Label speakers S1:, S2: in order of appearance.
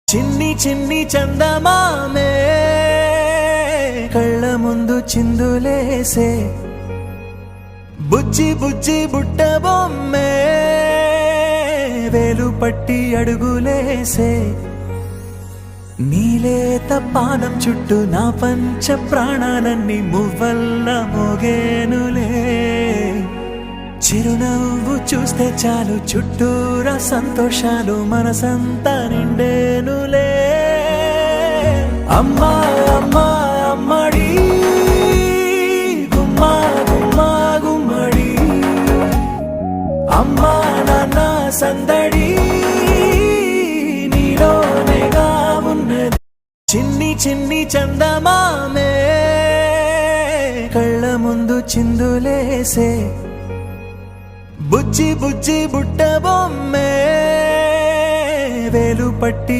S1: చిన్ని చిన్ని చందమామే కళ్ళ ముందు చిందులేసే బుజ్జి బుజ్జి బుట్ట బొమ్మే వేలు పట్టి అడుగులేసే నీలేత పానం చుట్టూ నా పంచ ప్రాణాలన్నీ మువ్వల్ల మోగేనులే చిరునవ్వు చూస్తే చాలు చుట్టూరా సంతోషాలు మనసంతా నిండేనులే అమ్మా అమ్మా అమ్మడి గుమ్మా గుమ్మా గుమ్మడి అమ్మా నాన్న సందడి నీలోనేగా ఉన్నది చిన్ని చిన్ని చందమామే కళ్ళ ముందు చిందులేసే బుజ్జి బుజ్జి బుట్ట బొమ్మే వేలు పట్టి